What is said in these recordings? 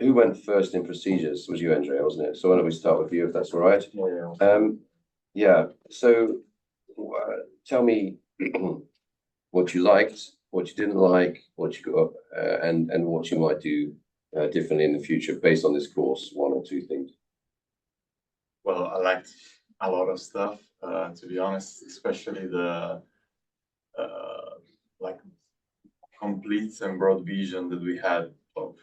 who went first in procedures? It was you, Andrea, wasn't it? So why don't we start with you, if that's all right? Yeah. So tell me what you liked, what you didn't like, what you got, and what you might do differently in the future based on this course. One or two things. Well, I liked a lot of stuff, to be honest, especially the like complete and broad vision that we had of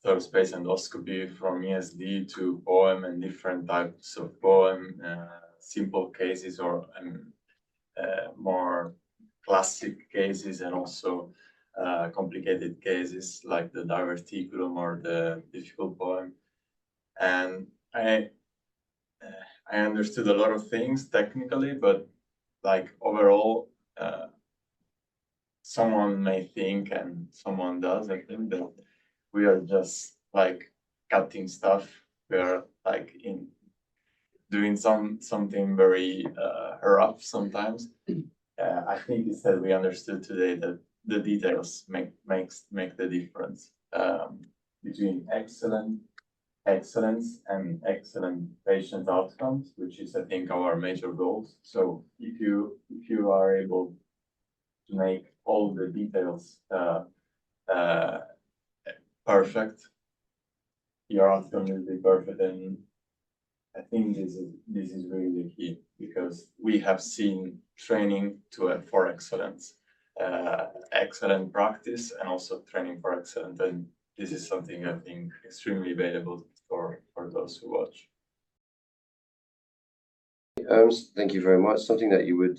third space endoscopy, from ESD to POEM and different types of POEM, simple cases or more classic cases, and also complicated cases like the diverticulum or the difficult POEM. And I understood a lot of things technically, but like overall, someone may think, and someone does, I think, that we are just like cutting stuff. We are like doing something very rough sometimes. I think instead we understood today that the details make the difference between excellence and excellent patient outcomes, which is, I think, our major goals. So if you are able to make all the details perfect, your outcome will be perfect. And I think this is really the key, because we have seen training for excellence, excellent practice, and also training for excellence. And this is something I think extremely valuable for those who watch. Thank you very much. Something that you would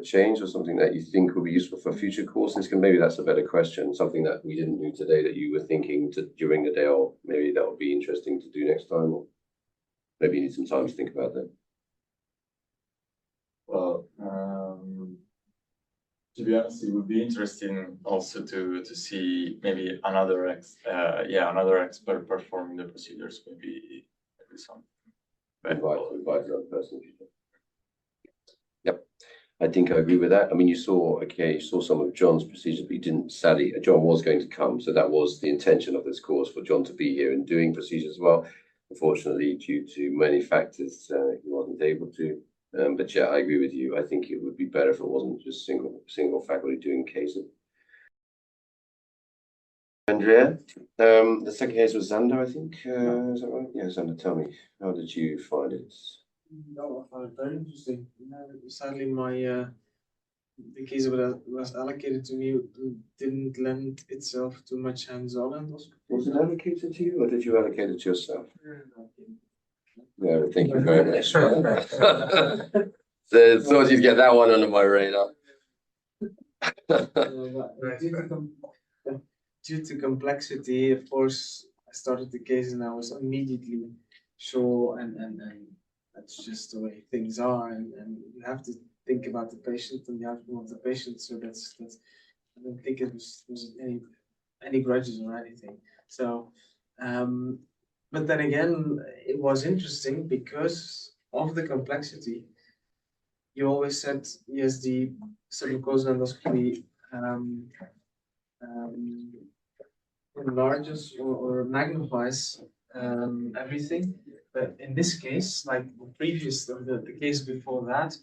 change, or something that you think would be useful for future courses? Maybe that's a better question. Something that we didn't do today that you were thinking during the day, or maybe that would be interesting to do next time, or maybe you need some time to think about that. Well, to be honest, it would be interesting also to see maybe another expert performing the procedures. Maybe something. Invite another person. Yep, I think I agree with that. I mean, you saw some of John's procedures, but you didn't. Sadly, John was going to come, so that was the intention of this course, for John to be here and doing procedures as well. Unfortunately, due to many factors, he wasn't able to. But yeah, I agree with you. I think it would be better if it wasn't just single faculty doing cases. Andrea, the second case was Xander, I think. Is that right? Yeah, Xander, tell me, how did you find it? No, I found it very interesting. Sadly, the case that was allocated to me didn't lend itself to much hands-on endoscopy. Was it allocated to you, or did you allocate it to yourself? Yeah, thank you very much. So thought you'd get that one under my radar. Due to complexity, of course, I started the case and I was immediately sure, and that's just the way things are, and you have to think about the patient and the outcome of the patient. So that's I don't think it was any grudges or anything. So but then again, it was interesting because of the complexity. You always said ESD, submucosal endoscopy, enlarges or magnifies everything. But in this case, like the case before that,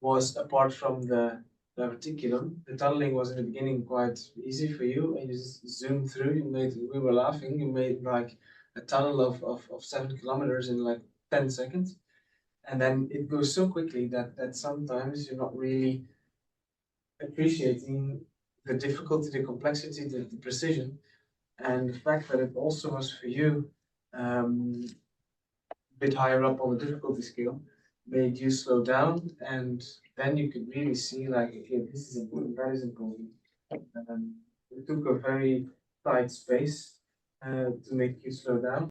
was apart from the reticulum, the tunneling was in the beginning quite easy for you, and you just zoomed through. We were laughing. You made like a tunnel of 7 kilometers in like 10 seconds, and then it goes so quickly that sometimes you're not really appreciating the difficulty, the complexity, the precision, and the fact that it also was for you a bit higher up on the difficulty scale made you slow down, and then you could really see like, okay, this is important, that is important. It took a very tight space to make you slow down.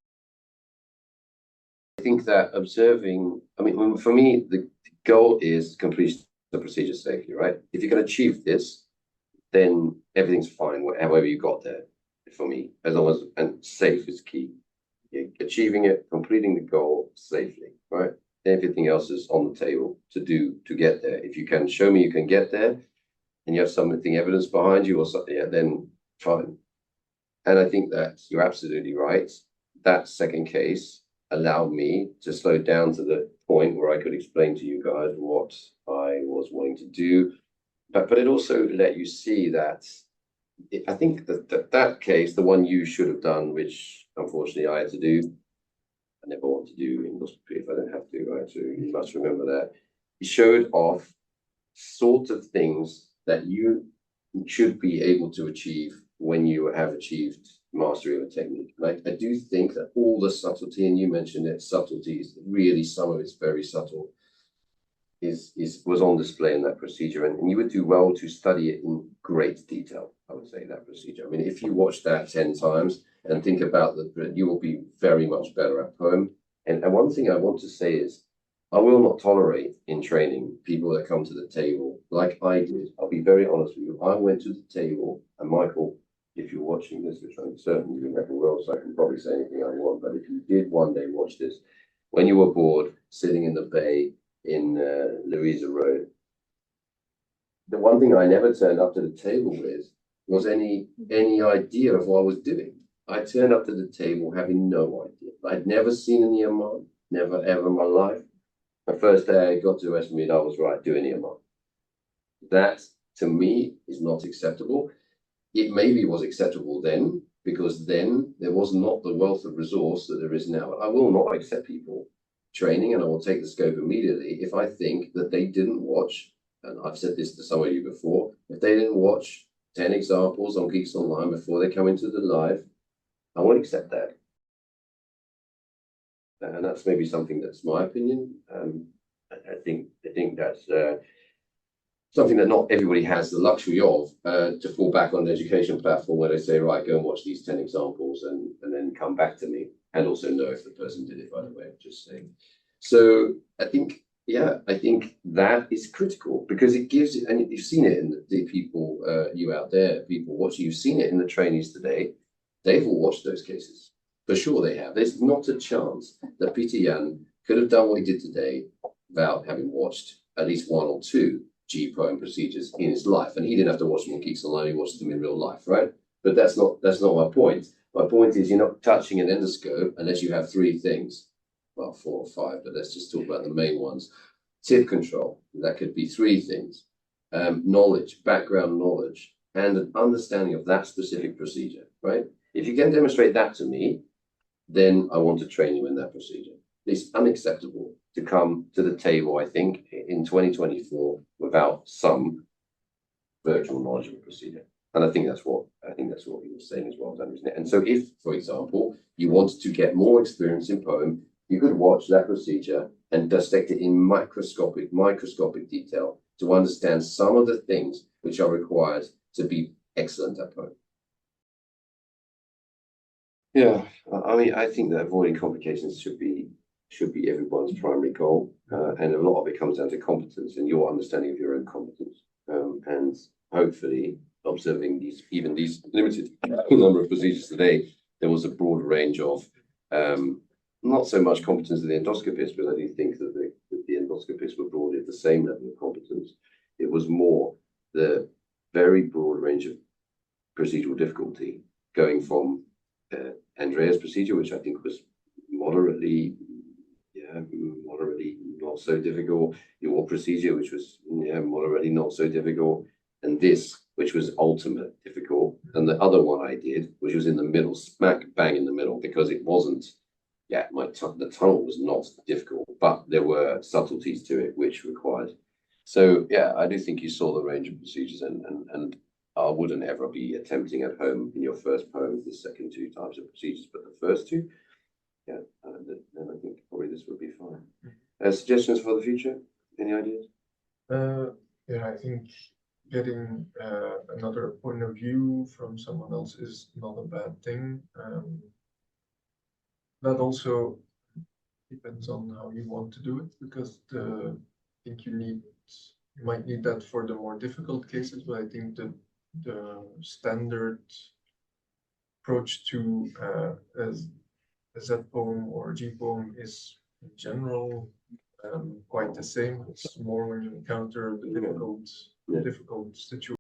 I think that observing, I mean, for me, the goal is to complete the procedure safely, right? If you can achieve this, then everything's fine, however you got there, for me, as long as, and safe is key. Achieving it, completing the goal safely, right? Everything else is on the table to get there. If you can show me you can get there, and you have something, evidence behind you or something, yeah, then fine. And I think that you're absolutely right. that second case allowed me to slow down to the point where I could explain to you guys what I was wanting to do. But it also let you see that I think that case, the one you should have done, which unfortunately I had to do, I never want to do endoscopy if I don't have to, right? So you must remember that. It showed off sort of things that you should be able to achieve when you have achieved mastery of a technique. Like I do think that all the subtlety, and you mentioned it, subtleties, really some of it's very subtle, was on display in that procedure, and you would do well to study it in great detail. I would say that procedure. I mean, if you watch that 10 times and think about that, you will be very much better at poem. And one thing I want to say is, I will not tolerate in training people that come to the table like I did. I'll be very honest with you. I went to the table, and Michael, if you're watching this, which I'm certain you never will, so I can probably say anything I want. But if you did one day watch this, when you were bored, sitting in the bay in Louisa Road, the one thing I never turned up to the table with was any idea of what I was doing. I turned up to the table having no idea. I'd never seen an EMR, never ever in my life. The first day I got to Westmead, I was right, do an EMR. That, to me, is not acceptable. It maybe was acceptable then, because then there was not the wealth of resource that there is now. I will not accept people training, and I will take the scope immediately if I think that they didn't watch, and I've said this to some of you before, if they didn't watch 10 examples on Geeks Online before they come into the live, I won't accept that. And that's maybe something that's my opinion. I think that's something that not everybody has the luxury of, to fall back on an education platform where they say, right, go and watch these 10 examples and then come back to me, and also know if the person did it, by the way, just saying. So I think, yeah, I think that is critical, because it gives it, and you've seen it in the people, you out there, people watching, you've seen it in the trainees today. They've all watched those cases. For sure they have. There's not a chance that Peter Jan could have done what he did today without having watched at least one or two G-poem procedures in his life. And he didn't have to watch them on Geeks Online, he watched them in real life, right? But that's not my point. My point is, you're not touching an endoscope unless you have three things. Well, 4 or 5, but let's just talk about the main ones. Tip control, that could be 3 things. Knowledge, background knowledge, and an understanding of that specific procedure, right? If you can demonstrate that to me, then I want to train you in that procedure. It's unacceptable to come to the table, I think, in 2024 without some virtual knowledge of a procedure. And I think that's what he was saying as well, isn't it? And so if, for example, you wanted to get more experience in poem, you could watch that procedure and dissect it in microscopic detail to understand some of the things which are required to be excellent at poem. Yeah, I mean, I think that avoiding complications should be everyone's primary goal, and a lot of it comes down to competence and your understanding of your own competence, and hopefully observing these limited number of procedures today. There was a broad range of not so much competence of the endoscopist, but I do think that the endoscopists were broadly at the same level of competence. It was more the very broad range of procedural difficulty, going from Andrea's procedure, which I think was moderately not so difficult, your procedure, which was moderately not so difficult, and this, which was ultimate difficult, and the other one I did, which was in the middle, smack bang in the middle, because it wasn't, the tunnel was not difficult, but there were subtleties to it which required. So yeah, I do think you saw the range of procedures, and I wouldn't ever be attempting at home in your first poem the second 2 types of procedures, but the first 2, then I think probably this would be fine. Suggestions for the future? Any ideas? Yeah, I think getting another point of view from someone else is not a bad thing. That also depends on how you want to do it, because I think you might need that for the more difficult cases, but I think the standard approach to a Z poem or G poem is in general quite the same. It's more when you encounter the difficult situation.